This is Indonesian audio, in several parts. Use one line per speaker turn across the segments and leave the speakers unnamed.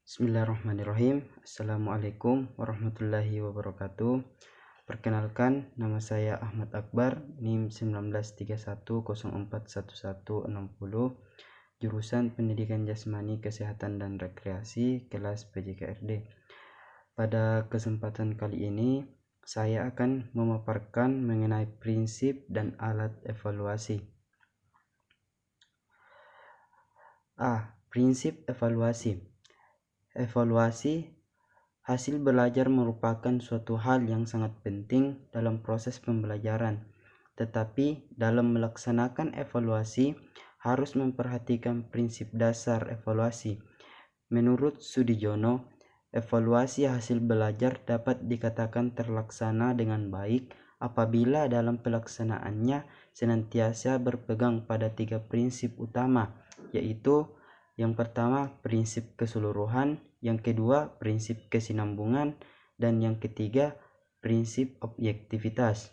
Bismillahirrahmanirrahim. Assalamualaikum warahmatullahi wabarakatuh. Perkenalkan, nama saya Ahmad Akbar, NIM 1931041160, jurusan Pendidikan Jasmani, Kesehatan dan Rekreasi, kelas PJKRD. Pada kesempatan kali ini, saya akan memaparkan mengenai prinsip dan alat evaluasi. Prinsip evaluasi. Evaluasi hasil belajar merupakan suatu hal yang sangat penting dalam proses pembelajaran. Tetapi dalam melaksanakan evaluasi harus memperhatikan prinsip dasar evaluasi. Menurut Sudijono, evaluasi hasil belajar dapat dikatakan terlaksana dengan baik apabila dalam pelaksanaannya senantiasa berpegang pada 3 prinsip utama, yaitu yang pertama prinsip keseluruhan, yang kedua prinsip kesinambungan, dan yang ketiga prinsip objektivitas.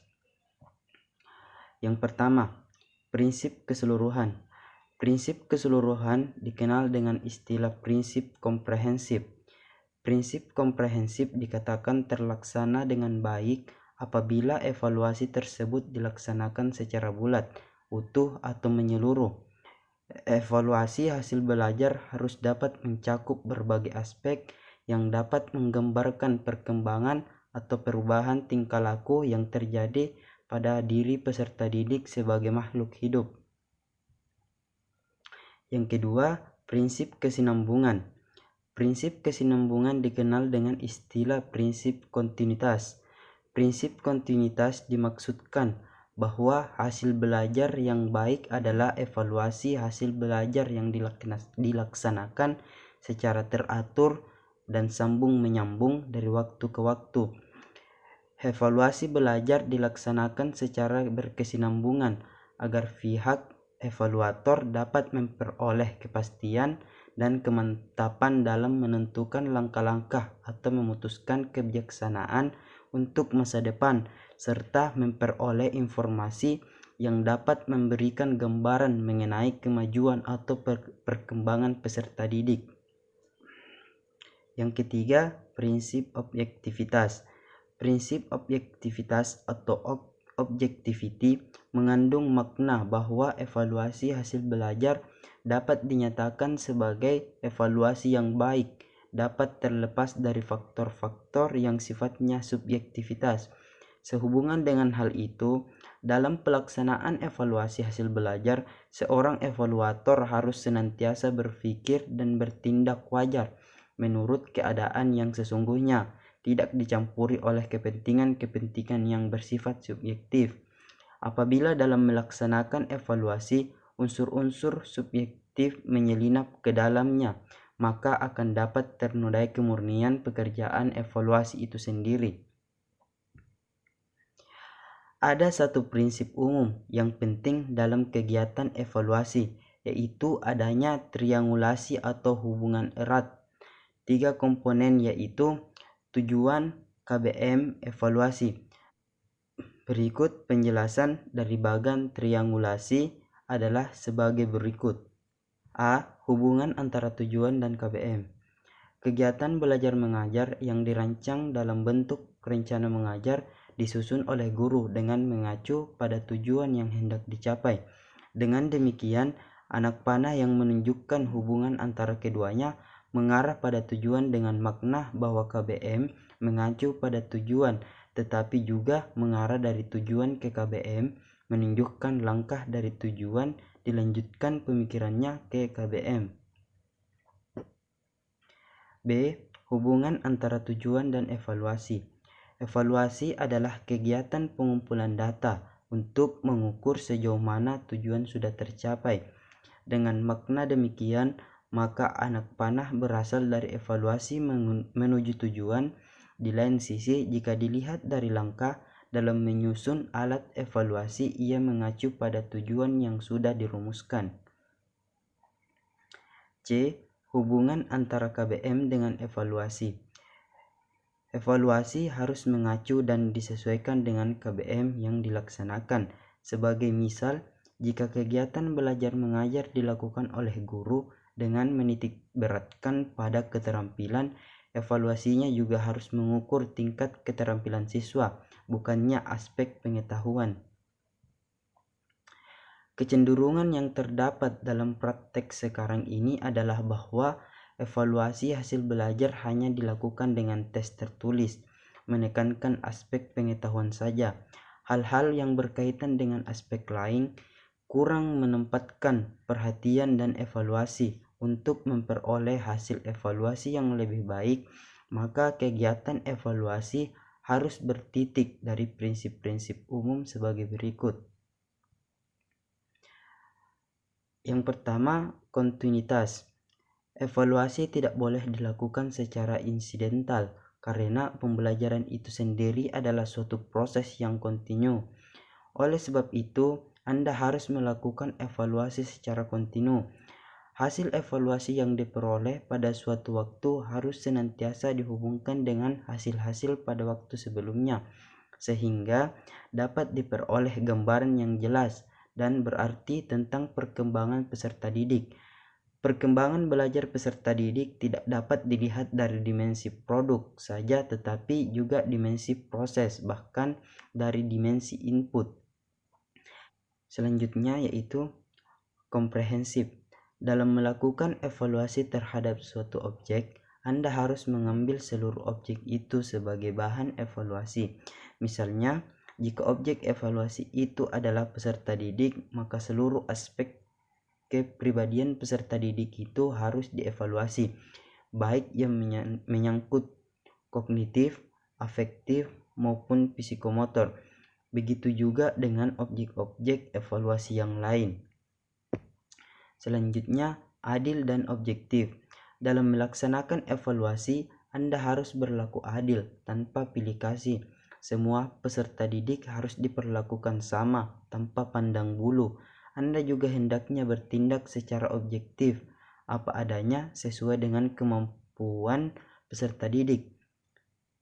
Yang pertama, prinsip keseluruhan. Prinsip keseluruhan dikenal dengan istilah prinsip komprehensif. Prinsip komprehensif dikatakan terlaksana dengan baik apabila evaluasi tersebut dilaksanakan secara bulat, utuh atau menyeluruh. Evaluasi hasil belajar harus dapat mencakup berbagai aspek yang dapat menggambarkan perkembangan atau perubahan tingkah laku yang terjadi pada diri peserta didik sebagai makhluk hidup. Yang kedua, prinsip kesinambungan. Prinsip kesinambungan dikenal dengan istilah prinsip kontinuitas. Prinsip kontinuitas dimaksudkan bahwa hasil belajar yang baik adalah evaluasi hasil belajar yang dilaksanakan secara teratur dan sambung menyambung dari waktu ke waktu. Evaluasi belajar dilaksanakan secara berkesinambungan agar pihak evaluator dapat memperoleh kepastian dan kemantapan dalam menentukan langkah-langkah atau memutuskan kebijaksanaan untuk masa depan, serta memperoleh informasi yang dapat memberikan gambaran mengenai kemajuan atau perkembangan peserta didik. Yang ketiga, prinsip objektivitas. Prinsip objektivitas atau objectivity mengandung makna bahwa evaluasi hasil belajar dapat dinyatakan sebagai evaluasi yang baik, dapat terlepas dari faktor-faktor yang sifatnya subjektivitas. Sehubungan dengan hal itu, dalam pelaksanaan evaluasi hasil belajar, seorang evaluator harus senantiasa berpikir dan bertindak wajar menurut keadaan yang sesungguhnya, tidak dicampuri oleh kepentingan-kepentingan yang bersifat subjektif. Apabila dalam melaksanakan evaluasi, unsur-unsur subjektif menyelinap ke dalamnya, maka akan dapat ternodai kemurnian pekerjaan evaluasi itu sendiri. Ada satu prinsip umum yang penting dalam kegiatan evaluasi, yaitu adanya triangulasi atau hubungan erat. 3 komponen yaitu tujuan, KBM, evaluasi. Berikut penjelasan dari bagan triangulasi adalah sebagai berikut. A. Hubungan antara tujuan dan KBM. Kegiatan belajar mengajar yang dirancang dalam bentuk rencana mengajar disusun oleh guru dengan mengacu pada tujuan yang hendak dicapai. Dengan demikian, anak panah yang menunjukkan hubungan antara keduanya mengarah pada tujuan dengan makna bahwa KBM mengacu pada tujuan, tetapi juga mengarah dari tujuan ke KBM, menunjukkan langkah dari tujuan dilanjutkan pemikirannya ke KBM. B. Hubungan antara tujuan dan evaluasi. Evaluasi adalah kegiatan pengumpulan data untuk mengukur sejauh mana tujuan sudah tercapai. Dengan makna demikian, maka anak panah berasal dari evaluasi menuju tujuan. Di lain sisi, jika dilihat dari langkah dalam menyusun alat evaluasi, ia mengacu pada tujuan yang sudah dirumuskan. C. Hubungan antara KBM dengan evaluasi. Evaluasi harus mengacu dan disesuaikan dengan KBM yang dilaksanakan. Sebagai misal, jika kegiatan belajar mengajar dilakukan oleh guru Dengan menitik beratkan pada keterampilan, evaluasinya juga harus mengukur tingkat keterampilan siswa, bukannya aspek pengetahuan. Kecenderungan yang terdapat dalam praktek sekarang ini adalah bahwa evaluasi hasil belajar hanya dilakukan dengan tes tertulis, menekankan aspek pengetahuan saja. Hal-hal yang berkaitan dengan aspek lain kurang menempatkan perhatian dan evaluasi. Untuk memperoleh hasil evaluasi yang lebih baik, maka kegiatan evaluasi harus bertitik dari prinsip-prinsip umum sebagai berikut. Yang pertama, kontinuitas. Evaluasi tidak boleh dilakukan secara insidental karena pembelajaran itu sendiri adalah suatu proses yang kontinu. Oleh sebab itu, Anda harus melakukan evaluasi secara kontinu. Hasil evaluasi yang diperoleh pada suatu waktu harus senantiasa dihubungkan dengan hasil-hasil pada waktu sebelumnya, sehingga dapat diperoleh gambaran yang jelas dan berarti tentang perkembangan peserta didik. Perkembangan belajar peserta didik tidak dapat dilihat dari dimensi produk saja, tetapi juga dimensi proses, bahkan dari dimensi input. Selanjutnya yaitu komprehensif. Dalam melakukan evaluasi terhadap suatu objek, Anda harus mengambil seluruh objek itu sebagai bahan evaluasi. Misalnya, jika objek evaluasi itu adalah peserta didik, maka seluruh aspek kepribadian peserta didik itu harus dievaluasi, baik yang menyangkut kognitif, afektif, maupun psikomotor. Begitu juga dengan objek-objek evaluasi yang lain. Selanjutnya, adil dan objektif. Dalam melaksanakan evaluasi, Anda harus berlaku adil tanpa pilih kasih. Semua peserta didik harus diperlakukan sama tanpa pandang bulu. Anda juga hendaknya bertindak secara objektif, apa adanya sesuai dengan kemampuan peserta didik.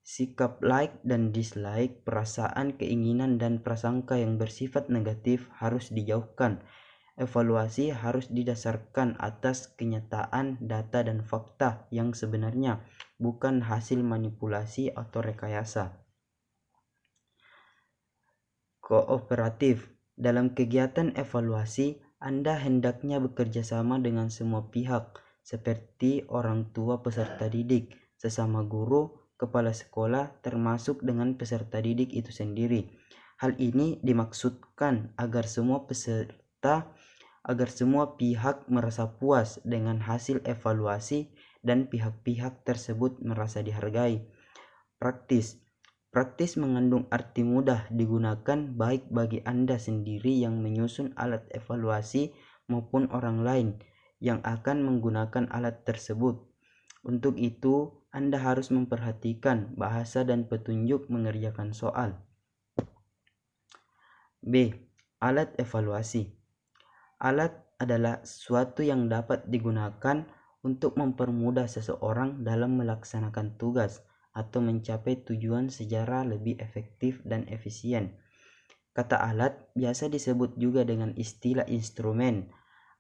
Sikap like dan dislike, perasaan, keinginan, dan prasangka yang bersifat negatif harus dijauhkan. Evaluasi harus didasarkan atas kenyataan, data, dan fakta yang sebenarnya, bukan hasil manipulasi atau rekayasa. Kooperatif. Dalam kegiatan evaluasi, Anda hendaknya bekerja sama dengan semua pihak, seperti orang tua peserta didik, sesama guru, kepala sekolah, termasuk dengan peserta didik itu sendiri. Hal ini dimaksudkan agar semua pihak merasa puas dengan hasil evaluasi dan pihak-pihak tersebut merasa dihargai. Praktis mengandung arti mudah digunakan baik bagi Anda sendiri yang menyusun alat evaluasi maupun orang lain yang akan menggunakan alat tersebut. Untuk itu, Anda harus memperhatikan bahasa dan petunjuk mengerjakan soal. B. Alat evaluasi. Alat adalah sesuatu yang dapat digunakan untuk mempermudah seseorang dalam melaksanakan tugas atau mencapai tujuan secara lebih efektif dan efisien. Kata alat biasa disebut juga dengan istilah instrumen.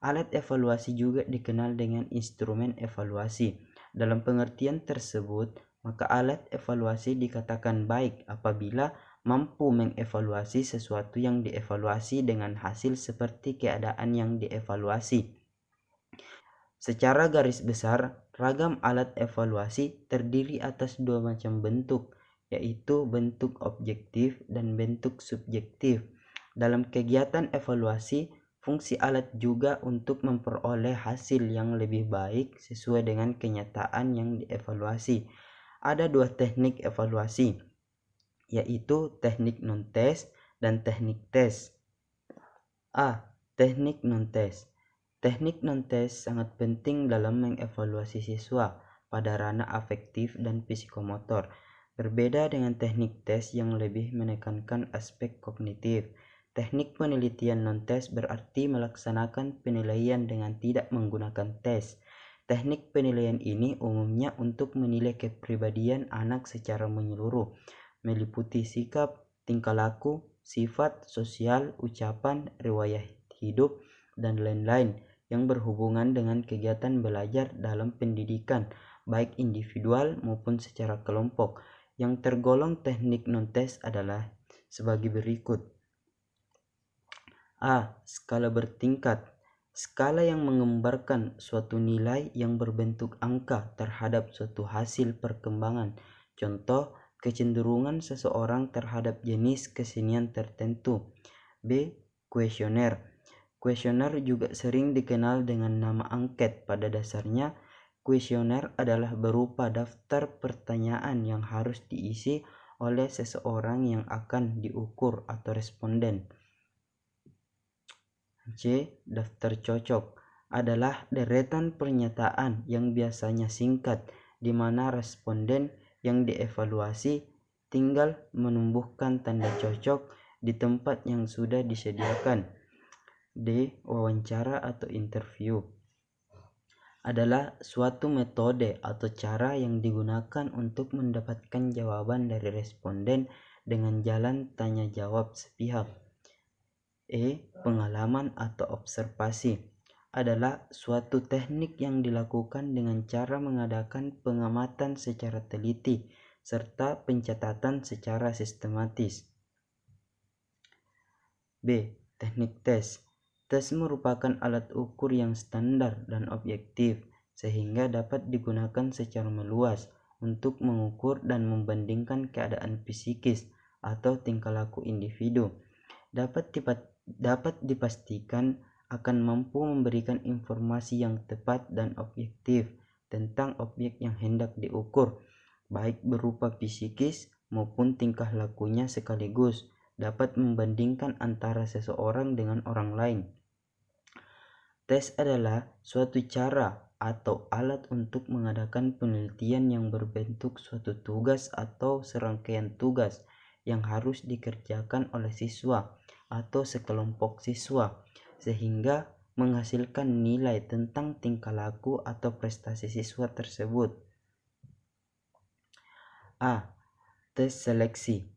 Alat evaluasi juga dikenal dengan instrumen evaluasi. Dalam pengertian tersebut, maka alat evaluasi dikatakan baik apabila mampu mengevaluasi sesuatu yang dievaluasi dengan hasil seperti keadaan yang dievaluasi. Secara garis besar, ragam alat evaluasi terdiri atas dua macam bentuk, yaitu bentuk objektif dan bentuk subjektif. Dalam kegiatan evaluasi, fungsi alat juga untuk memperoleh hasil yang lebih baik sesuai dengan kenyataan yang dievaluasi. Ada dua teknik evaluasi, yaitu teknik non-tes dan teknik tes. A. Teknik non-tes. Teknik non-tes sangat penting dalam mengevaluasi siswa pada ranah afektif dan psikomotor. Berbeda dengan teknik tes yang lebih menekankan aspek kognitif. Teknik penelitian non-tes berarti melaksanakan penilaian dengan tidak menggunakan tes. Teknik penilaian ini umumnya untuk menilai kepribadian anak secara menyeluruh, meliputi sikap, tingkah laku, sifat, sosial, ucapan, riwayat hidup, dan lain-lain yang berhubungan dengan kegiatan belajar dalam pendidikan, baik individual maupun secara kelompok. Yang tergolong teknik non-tes adalah sebagai berikut. A. Skala bertingkat. Skala yang menggambarkan suatu nilai yang berbentuk angka terhadap suatu hasil perkembangan. Contoh, kecenderungan seseorang terhadap jenis kesenian tertentu. B. Kuesioner. Kuesioner juga sering dikenal dengan nama angket. Pada dasarnya, kuesioner adalah berupa daftar pertanyaan yang harus diisi oleh seseorang yang akan diukur atau responden. C. Daftar cocok adalah deretan pernyataan yang biasanya singkat, di mana responden yang dievaluasi tinggal menumbuhkan tanda cocok di tempat yang sudah disediakan. D. Wawancara atau interview adalah suatu metode atau cara yang digunakan untuk mendapatkan jawaban dari responden dengan jalan tanya jawab sepihak. E. Pengalaman atau observasi adalah suatu teknik yang dilakukan dengan cara mengadakan pengamatan secara teliti serta pencatatan secara sistematis. B. Teknik tes. Tes merupakan alat ukur yang standar dan objektif sehingga dapat digunakan secara meluas untuk mengukur dan membandingkan keadaan psikis atau tingkah laku individu. Dapat dipastikan akan mampu memberikan informasi yang tepat dan objektif tentang objek yang hendak diukur, baik berupa psikis maupun tingkah lakunya sekaligus dapat membandingkan antara seseorang dengan orang lain. Tes adalah suatu cara atau alat untuk mengadakan penelitian yang berbentuk suatu tugas atau serangkaian tugas yang harus dikerjakan oleh siswa atau sekelompok siswa sehingga menghasilkan nilai tentang tingkah laku atau prestasi siswa tersebut. A. Tes seleksi.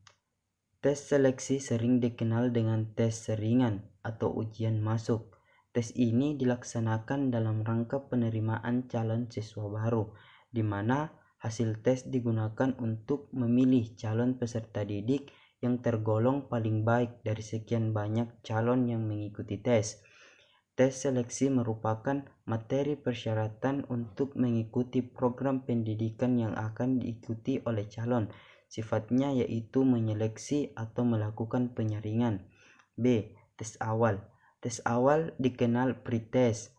Tes seleksi sering dikenal dengan tes saringan atau ujian masuk. Tes ini dilaksanakan dalam rangka penerimaan calon siswa baru, di mana hasil tes digunakan untuk memilih calon peserta didik yang tergolong paling baik dari sekian banyak calon yang mengikuti tes. Tes seleksi merupakan materi persyaratan untuk mengikuti program pendidikan yang akan diikuti oleh calon. Sifatnya yaitu menyeleksi atau melakukan penyaringan. B. Tes awal. Tes awal dikenal pretest.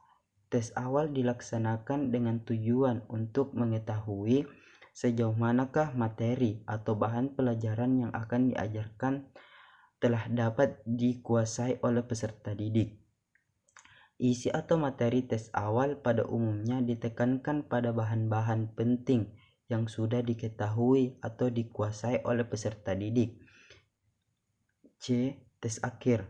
Tes awal dilaksanakan dengan tujuan untuk mengetahui sejauh manakah materi atau bahan pelajaran yang akan diajarkan telah dapat dikuasai oleh peserta didik. Isi atau materi tes awal pada umumnya ditekankan pada bahan-bahan penting yang sudah diketahui atau dikuasai oleh peserta didik. C. Tes akhir.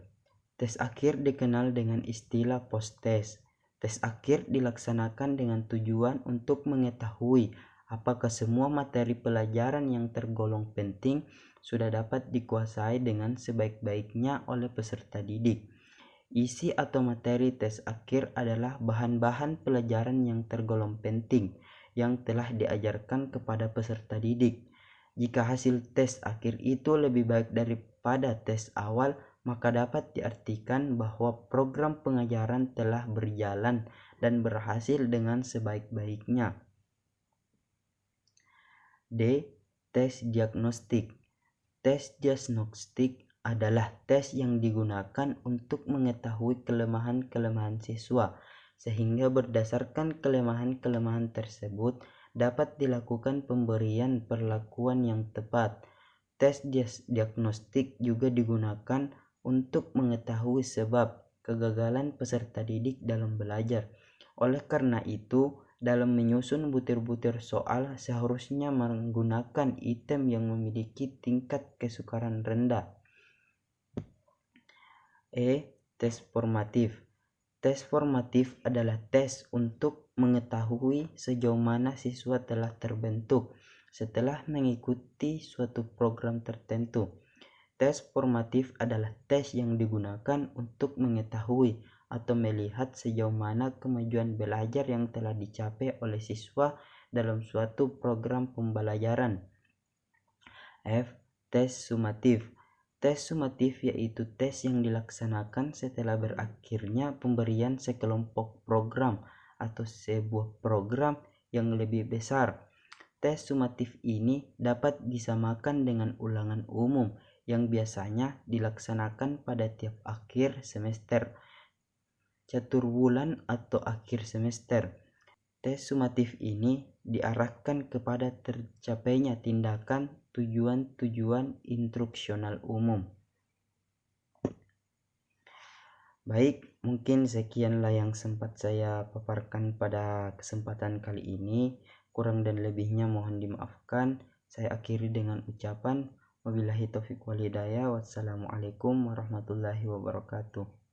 Tes akhir dikenal dengan istilah post-test. Tes akhir dilaksanakan dengan tujuan untuk mengetahui apakah semua materi pelajaran yang tergolong penting sudah dapat dikuasai dengan sebaik-baiknya oleh peserta didik. Isi atau materi tes akhir adalah bahan-bahan pelajaran yang tergolong penting yang telah diajarkan kepada peserta didik. Jika hasil tes akhir itu lebih baik daripada tes awal, maka dapat diartikan bahwa program pengajaran telah berjalan dan berhasil dengan sebaik-baiknya. D. Tes diagnostik. Tes diagnostik adalah tes yang digunakan untuk mengetahui kelemahan-kelemahan siswa, sehingga berdasarkan kelemahan-kelemahan tersebut dapat dilakukan pemberian perlakuan yang tepat. Tes diagnostik juga digunakan untuk mengetahui sebab kegagalan peserta didik dalam belajar. Oleh karena itu, dalam menyusun butir-butir soal seharusnya menggunakan item yang memiliki tingkat kesukaran rendah. E. Tes formatif. Tes formatif adalah tes untuk mengetahui sejauh mana siswa telah terbentuk setelah mengikuti suatu program tertentu. Tes formatif adalah tes yang digunakan untuk mengetahui atau melihat sejauh mana kemajuan belajar yang telah dicapai oleh siswa dalam suatu program pembelajaran. F. Tes sumatif. Tes sumatif yaitu tes yang dilaksanakan setelah berakhirnya pemberian sekelompok program atau sebuah program yang lebih besar. Tes sumatif ini dapat disamakan dengan ulangan umum yang biasanya dilaksanakan pada tiap akhir semester, caturbulan atau akhir semester. Tes sumatif ini diarahkan kepada tercapainya tindakan tujuan-tujuan instruksional umum. Baik, mungkin sekianlah yang sempat saya paparkan pada kesempatan kali ini. Kurang dan lebihnya mohon dimaafkan. Saya akhiri dengan ucapan wabillahi taufiq wal hidayah. Wassalamualaikum warahmatullahi wabarakatuh.